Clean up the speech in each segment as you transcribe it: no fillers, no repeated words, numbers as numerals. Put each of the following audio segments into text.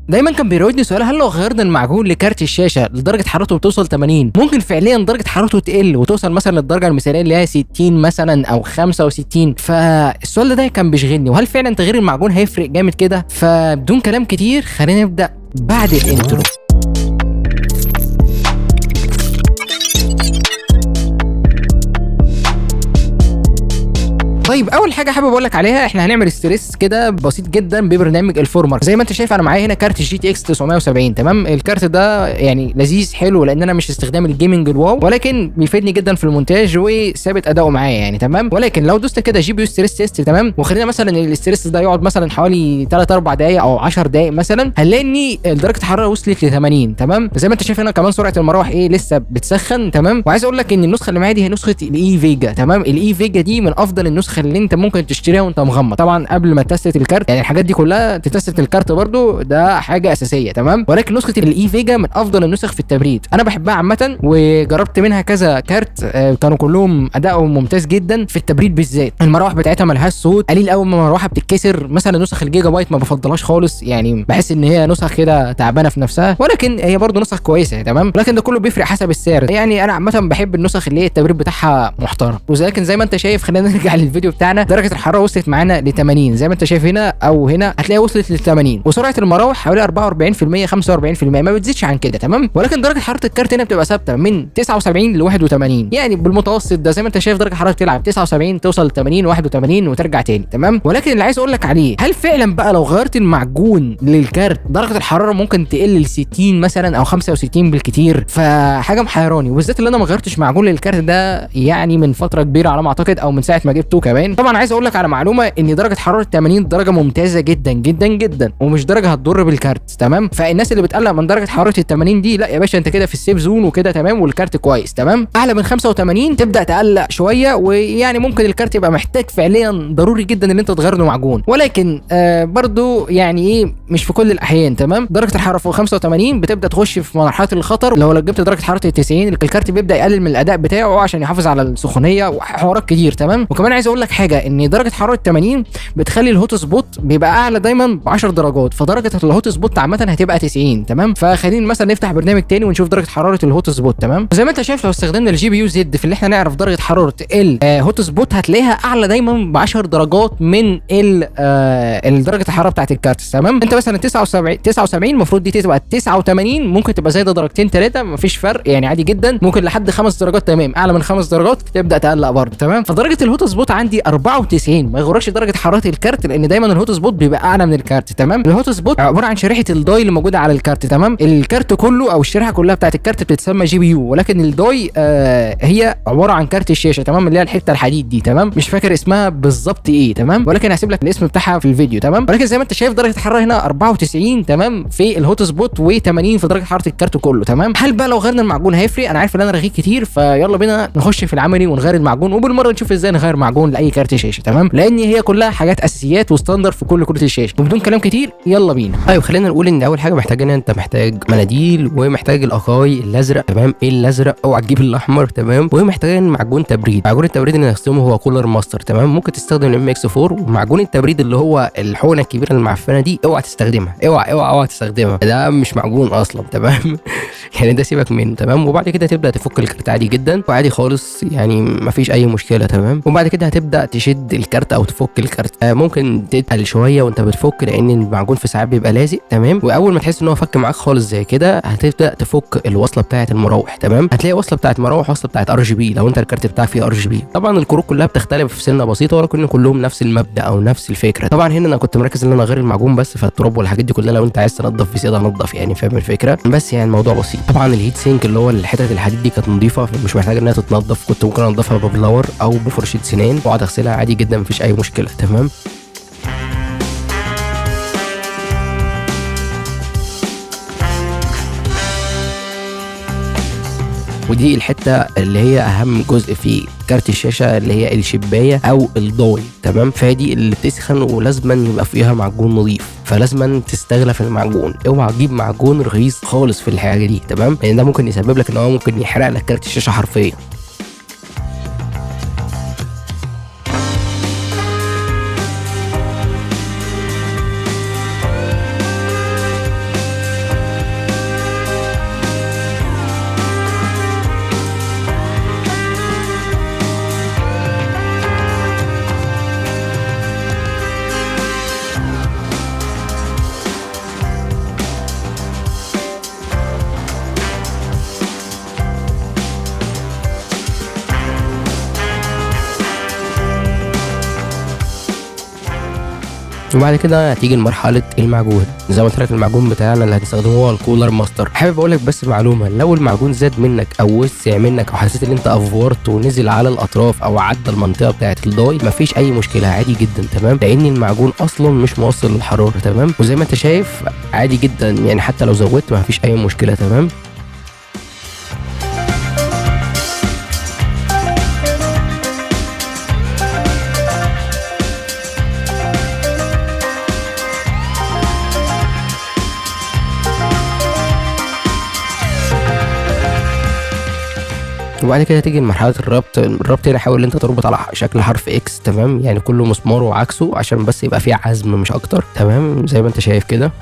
دايما كان بيراودني سؤال، هل لو غيرنا المعجون لكارت الشاشه لدرجه حرارته بتوصل 80 ممكن فعليا درجه حرارته تقل وتوصل مثلا للدرجه المثاليه اللي هي 60 مثلا او 65؟ فالسؤال ده كان بيشغلني، وهل فعلا تغيير المعجون هيفرق جامد كده؟ فبدون كلام كتير خلينا نبدا بعد الانترو. طيب اول حاجه حابب اقول لك عليها، احنا هنعمل ستريس كده بسيط جدا ببرنامج الفورمر. زي ما انت شايف انا معايا هنا كارت جي تي اكس 970 تمام. الكارت ده يعني لذيذ حلو لان انا مش استخدام الجيمنج الواو، ولكن بيفيدني جدا في المونتاج وثابت اداؤه معايا يعني تمام. ولكن لو دوست كده جي بي يو ستريس تيست تمام، وخلينا مثلا الاستريس ده يقعد مثلا حوالي 3 4 دقائق او 10 دقائق مثلا، هنلاقي ان درجه الحراره وصلت ل 80 تمام. زي ما انت شايف هنا كمان سرعه المراوح لسه بتسخن تمام. وعايز اقول لك ان النسخه اللي معايا دي هي نسخه الاي فيجا تمام. الاي فيجا دي من افضل النسخ اللي انت ممكن تشتريها وانت مغمض، طبعا قبل ما تست الكارت، يعني الحاجات دي كلها تتست الكارت برضو ده حاجه اساسيه تمام. ولكن نسخه الاي فيجا من افضل النسخ في التبريد، انا بحبها عامه وجربت منها كذا كارت كانوا كلهم ادائهم ممتاز جدا في التبريد بالذات. المراوح بتاعتها ملهاش صوت، قليل قوي ما المروحه بتتكسر. مثلا نسخ الجيجا بايت ما بفضلهاش خالص، يعني بحس ان هي نسخ كده تعبانه في نفسها، ولكن هي برضو نسخ كويسه تمام. لكن ده كله بيفرق حسب السعر، يعني انا عامه بحب النسخ اللي هي التبريد بتاعها محترم. ولكن زي ما انت شايف خلينا نرجع للفيديو بتاعنا، درجه الحراره وصلت معانا ل 80 زي ما انت شايف هنا، او هنا هتلاقي وصلت ل 80، وسرعه المراوح حوالي 44% 45%، ما بتزيدش عن كده تمام. ولكن درجه حراره الكارت هنا بتبقى ثابته من 79 ل 81، يعني بالمتوسط ده. زي ما انت شايف درجه حراره تلعب 79 توصل ل 80 81 وترجع تاني تمام. ولكن اللي عايز اقول لك عليه، هل فعلا بقى لو غيرت المعجون للكارت درجه الحراره ممكن تقل ل 60 مثلا او 65 بالكتير؟ فحاجه محيراني، وبالذات اللي انا ما غيرتش معجون للكارت ده يعني من فتره كبيره على ما اعتقد، او من ساعه ما جبته كمان. طبعا عايز اقول لك على معلومه ان درجه حراره 80 درجه ممتازه جدا جدا جدا، ومش درجه هتضر بالكارت تمام. فالناس اللي بتقلق من درجه حراره ال 80 دي، لا يا باشا انت كده في السيف زون وكده تمام، والكارت كويس تمام. اعلى من 85 تبدا تقلق شويه، ويعني ممكن الكارت يبقى محتاج فعليا ضروري جدا ان انت تغير له معجون. ولكن برضو يعني ايه، مش في كل الاحيان تمام. درجه الحراره فوق 85 بتبدا تخش في مرحله الخطر. لو جبت درجه حراره ال 90 الكارت بيبدا يقلل من الاداء بتاعه عشان يحافظ على السخونيه وحوارات كتير تمام. وكمان عايز اقول لك حاجه، ان درجه حراره 80 بتخلي الهوت سبوت بيبقى اعلى دايما ب 10 درجات، فدرجه الهوت سبوت عامه هتبقى 90 تمام. فخلينا مثلا نفتح برنامج تاني ونشوف درجه حراره الهوت سبوت تمام. زي ما انت شايف لو استخدمنا الجي بي يو زد في اللي احنا نعرف درجه حراره هوت سبوت، هتلاقيها اعلى دايما ب 10 درجات من درجه الحراره بتاعت الكارت تمام. انت مثلا 79 المفروض دي تبقى 89، ممكن تبقى زايده درجتين ثلاثه مفيش فرق يعني عادي جدا. ممكن لحد 5 درجات تمام، اعلى من 5 درجات تبدا تقلق برضه تمام. فدرجه الهوت سبوت عندي 94. ما يغركش درجه حراره الكارت، لان دايما الهوت سبوت بيبقى اعلى من الكارت تمام. الهوت سبوت عباره عن شريحه الداي اللي موجوده على الكارت تمام. الكارت كله او الشريحه كلها بتاعت الكارت بتتسمى جي بي يو، ولكن الداي هي عباره عن كارت الشاشه تمام، اللي هي الحته الحديد دي تمام. مش فاكر اسمها بالظبط ايه تمام، ولكن هسيب لك الاسم بتاعها في الفيديو تمام. ولكن زي ما انت شايف درجه الحراره هنا 94 تمام في الهوت سبوت، و80 في درجه حراره الكارت كله تمام. هل بقى لو غيرنا المعجون هيفرق؟ انا عارف ان انا رغيت كتير، فيلا بينا نخش في العملي ونغير المعجون، وبالمره نشوف ازاي نغير معجون لاي كارت شاشه تمام، لان هي كلها حاجات اساسيات وستاندر في كل كروت الشاشه. وبدون كلام كتير يلا بينا. طيب خلينا نقول ان اول حاجه محتاج ان انت محتاج مناديل، ومحتاج الاقاي الازرق تمام. ايه الازرق؟ اوعى تجيب الاحمر تمام. ومحتاج معجون تبريد. معجون التبريد اللي هنستخدمه هو كولر ماستر تمام. ممكن تستخدم الام اكس 4. ومعجون التبريد اللي هو الحقنه الكبيره المعفنه دي اوعى تستخدمها، اوعى تستخدمها، ده مش معجون اصلا تمام. يعني ده سيبك منه تمام. وبعد كده تبدا تفك الكارت عادي جدا وعادي خالص، يعني مفيش اي مشكله تمام. وبعد كده هتبدا تشد الكارت او تفك الكارت. ممكن تتقل شويه وانت بتفك، لان المعجون في ساعات بيبقى لازق تمام. واول ما تحس ان هو فك معاك خالص زي كده، هتبدا تفك الوصله بتاعه المراوح تمام. هتلاقي وصله بتاعه مراوح، وصله بتاعه ار جي بي لو انت الكارت بتاعك فيه ار جي بي. طبعا الكروت كلها بتختلف في سنه بسيطه، ولكن كلهم نفس المبدا او نفس الفكره. طبعا هنا انا كنت مركز ان انا اغير المعجون بس، فالتراب والحاجات دي كلها لو انت عايز تنضف في زياده نضف، يعني فاهم الفكره. بس يعني الموضوع بسيط. طبعا الهيت سينك اللي هو الحتت الحديد دي كانت نظيفه، مش محتاجه انها تتنضف. كنت ممكن انضفها ببلور او بفرشه سنان واقعد اغسلها عادي جدا مفيش اي مشكله تمام. ودي الحته اللي هي اهم جزء في كارت الشاشه، اللي هي الشبايه او الضوي تمام. فدي اللي بتسخن ولازما يبقى فيها معجون نظيف، فلازما تستغلى في المعجون. اوعى تجيب معجون رخيص خالص في الحاجه دي تمام، لان ده ممكن يسبب لك ان هو ممكن يحرق لك كارت الشاشه حرفيا. وبعد كده هتيجي لمرحله المعجون. زي ما قلت لك المعجون بتاعنا اللي هنستخدمه هو الكولر ماستر. حابب اقول لك بس معلومه، لو المعجون زاد منك او وسع منك او حسيت ان انت افورت ونزل على الاطراف او عدى المنطقه بتاعه الضاي، مفيش اي مشكله عادي جدا تمام، لان المعجون اصلا مش موصل للحراره تمام. وزي ما انت شايف عادي جدا يعني حتى لو زودت مفيش اي مشكله تمام. وبعد كده تيجي لمرحله الربط هنا حاول ان انت تربط على شكل حرف اكس تمام، يعني كله مسمار وعكسه عشان بس يبقى فيه عزم مش اكتر تمام، زي ما انت شايف كده.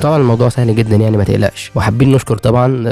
طبعا الموضوع سهل جدا يعني ما تقلقش. وحابين نشكر طبعا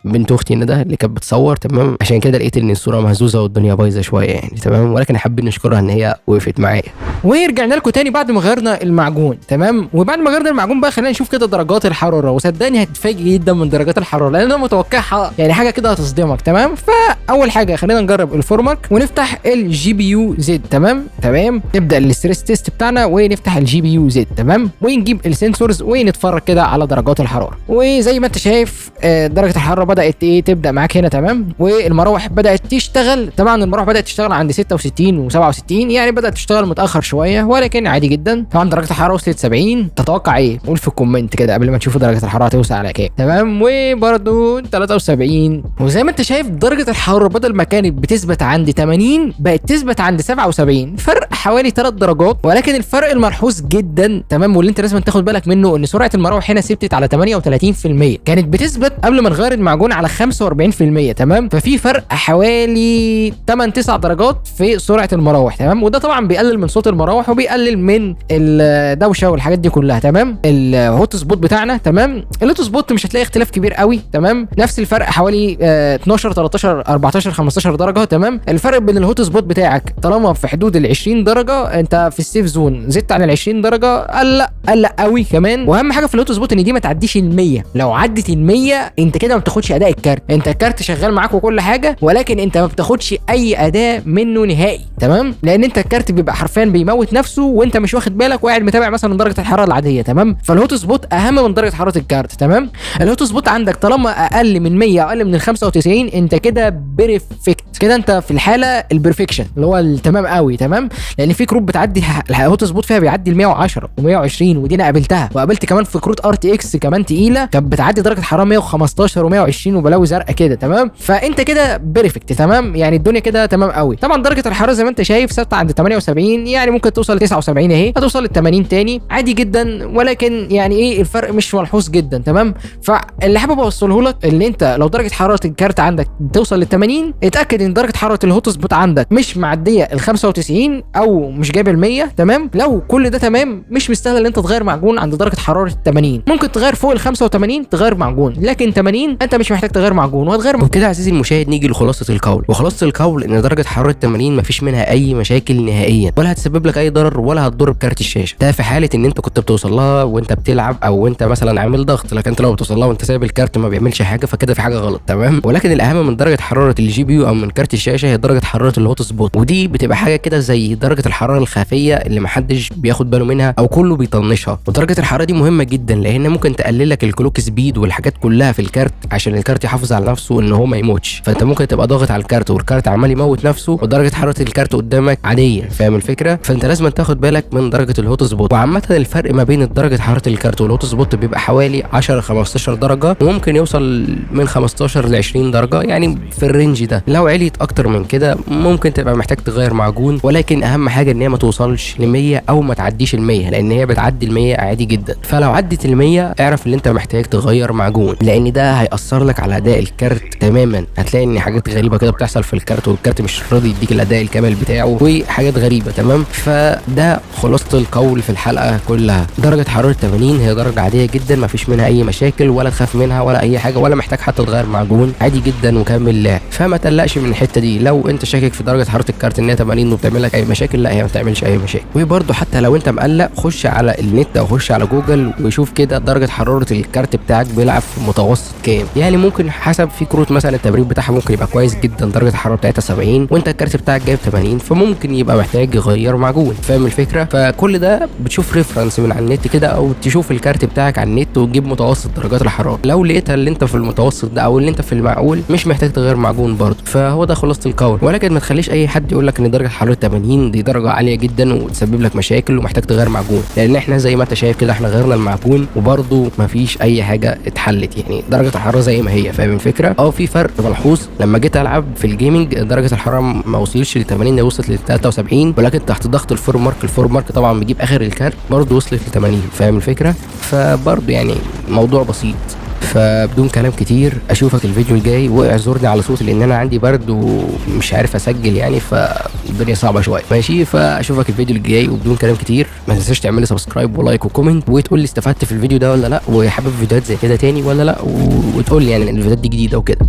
بنت اختي ندى اللي كانت بتصور تمام، عشان كده لقيت ان الصوره مهزوزه والدنيا بايظه شويه يعني تمام، ولكن حابين نشكرها ان هي وقفت معايا. ورجعنا لكم تاني بعد ما غيرنا المعجون تمام. وبعد ما غيرنا المعجون بقى خلينا نشوف كده درجات الحراره، وصدقني هتتفاجئ جدا من درجات الحراره لان انا متوقعها يعني حاجه كده هتصدمك تمام. فاول حاجه خلينا نجرب الفورمارك ونفتح الجي بي يو زد تمام. نبدا الستريس تيست بتاعنا ونفتح الجي بي يو زد تمام، ونجيب السنسورز ونتفرج كده على درجات الحراره. وزي ما انت شايف درجه الحراره بدات تبدا معاك هنا تمام. والمراوح بدات تشتغل طبعا، المراوح بدات تشتغل عند 66 و67 يعني بدات تشتغل متاخر شويه ولكن عادي جدا. طبعا درجه الحراره وصلت 70. تتوقع ايه؟ قول في الكومنت كده قبل ما تشوفوا درجه الحراره توصل على كام تمام. وبرده 73. وزي ما انت شايف درجه الحراره بدل ما كانت بتثبت عند 80 بقت تثبت عند 77، فرق حوالي 3 درجات. ولكن الفرق الملحوظ جدا تمام واللي انت لازم تاخد بالك منه ان سرعه المراوح هنا ثبتت على 38%، كانت بتثبت قبل ما نغير المعجون على 45% تمام. ففي فرق حوالي 8 9 درجات في سرعه المراوح تمام. وده طبعا بيقلل من صوت المراوح وبيقلل من الدوشه والحاجات دي كلها تمام. الهوت سبوت بتاعنا تمام، الهوت سبوت مش هتلاقي اختلاف كبير قوي تمام، نفس الفرق حوالي 12 13 14 15 درجه تمام. الفرق بين الهوت سبوت بتاعك طالما في حدود ال 20 درجه انت في السيف زون، زدت عن ال 20 درجه قلق قوي كمان. واهم حاجه في الهوت سبوت ان دي ما تعديش ال 100، لو عدت ال 100 انت كده ما بتاخدش اداء الكارت. انت الكارت شغال معاك وكل حاجه ولكن انت ما بتاخدش اي اداء منه نهائي تمام، لان انت الكارت بيبقى حرفيا بيموت نفسه وانت مش واخد بالك وقاعد متابع مثلا درجه الحراره العاديه تمام. فالهوت سبوت اهم من درجه حراره الكارت تمام. الهوت سبوت عندك طالما اقل من 100 اقل من ال 95 انت كده بيرفكت كده، انت في الحاله البرفكشن اللي هو التمام قوي تمام. لان في كروت بتعدي الهوت سبوت فيها بيعدي ال 110 و120 ودي انا قابلتها، وقابلت كمان في كروت ار تي اكس كمان تقيله كانت بتعدي درجه حراره 115 و120 وبلاوي زرقاء كده تمام. فانت كده بيرفكت تمام، يعني الدنيا كده تمام قوي. طبعا درجه الحراره زي ما انت شايف ثابته عند 78 يعني ممكن توصل ل 79 اهي، هتوصل لل 80 تاني عادي جدا، ولكن يعني ايه الفرق مش ملحوظ جدا تمام. فاللي حابب اوصله لك ان انت لو درجه حراره الكارت عندك توصل لل 80 اتاكد ان درجه حراره الهوت سبوت عندك مش معديه ال 95 او مش جايب ال 100 تمام. لو كل ده تمام مش مستاهل ان انت تغير معجون عند درجه حراره 80. ممكن تغير فوق ال 85 تغير معجون، لكن 80 انت مش محتاج تغير معجون وهتغير. وبكده عزيزي المشاهد نيجي لخلاصه القول، وخلاصه القول ان درجه حراره 80 مفيش منها اي مشاكل نهائيا ولا هتسبب لك اي ضرر ولا هتضر بكارت الشاشه. ده في حاله ان انت كنت بتوصل لها وانت بتلعب او انت مثلا عامل ضغط، لكن انت لو بتوصل لها وانت سايب الكارت ما بيعملش حاجه فكده في حاجه غلط تمام. ولكن الاهم من درجه حراره الجي بي يو او من كارت الشاشه هي درجه حراره الهوت سبوت، ودي بتبقى حاجه كده زي درجه الحراره الخفيه اللي محدش بياخد باله منها او كله بيطنشها. ودرجه الحراره دي مهمه جدا لان ممكن تقلل لك الكلوك سبيد والحاجات كلها في الكارت عشان الكارت يحافظ على نفسه ان هو ما يموتش. فانت ممكن تبقى ضاغط على الكارت والكارت عمال يموت نفسه ودرجه حراره الكارت قدامك عاديه، فاهم الفكره؟ فانت لازم تاخد بالك من درجه الهوت سبوت. وعامه الفرق ما بين درجه حراره الكارت والهوت سبوت بيبقى حوالي 10 15 درجه، وممكن يوصل من 15 ل 20 درجه يعني في الرينج ده. لو عليت اكتر من كده ممكن تبقى محتاج تغير معجون، ولكن اهم حاجه ان هي ما توصلش ل 100 او ما تعديش ال 100 لان هي بتعدي ال 100 عادي جدا. فلو عدت ال100 اعرف ان انت محتاج تغير معجون، لان ده هيأثر لك على اداء الكارت تماما. هتلاقي ان حاجات غريبه كده بتحصل في الكارت، والكارت مش راضي يديك الاداء الكامل بتاعه وحاجات غريبه. تمام، فده خلاصه القول في الحلقه كلها. درجه حراره 80 هي درجه عاديه جدا، ما فيش منها اي مشاكل ولا تخاف منها ولا اي حاجه، ولا محتاج حتى تغير معجون، عادي جدا وكمل لعب. فما تقلقش من الحته دي. لو انت شاكك في درجه حراره الكارت ان هي 80 وبتعمل لك اي مشاكل، لا هي ما بتعملش اي مشاكل. وبرده حتى لو انت مقلق خش على النت او خش على جوجل وشوف كده درجه حراره الكارت بتاعك بيلعب في متوسط كام. يعني ممكن حسب في كروت مثلا التبريد بتاعها ممكن يبقى كويس جدا درجه الحراره بتاعتها 70 وانت الكارت بتاعك جايب 80، فممكن يبقى محتاج يغير معجون. فاهم الفكره؟ فكل ده بتشوف ريفرنس من على النت كده، او تشوف الكارت بتاعك على النت وتجيب متوسط درجات الحراره. لو لقيتها اللي انت في المتوسط ده او اللي انت في المعقول، مش محتاج تغير معجون برضه. فهو ده خلاصه القول. ولكن ما تخليش اي حد يقول لك ان درجه حراره 80 دي درجه عاليه جدا وتسبب لك مشاكل ومحتاج تغير معجون، لان احنا زي ما انت شايف كده احنا غيرنا المعجون وبرضه ما فيش اي حاجه اتحلت، يعني درجه الحراره زي ما هي. فاهم الفكره؟ في فرق ملحوظ. لما جيت العب في الجيمنج درجه الحراره ما وصلتش ل 80، وصلت ل 73، ولكن تحت ضغط الفور مارك طبعا بيجيب اخر الكارت برضه وصلت ل 80. فاهم الفكره؟ فبرضه يعني موضوع بسيط. فبدون كلام كتير اشوفك الفيديو الجاي، واعذرني على صوتي لان انا عندي برد ومش عارف اسجل يعني، فالدنيا صعبه شويه. ماشي، فاشوفك الفيديو الجاي. وبدون كلام كتير ما تنساش تعمل لي سبسكرايب ولايك وكومنت، وتقول لي استفدت في الفيديو ده ولا لا، وحابب فيديوهات زي كده تاني ولا لا، وتقول لي يعني ان الفيديوهات دي جديده وكده.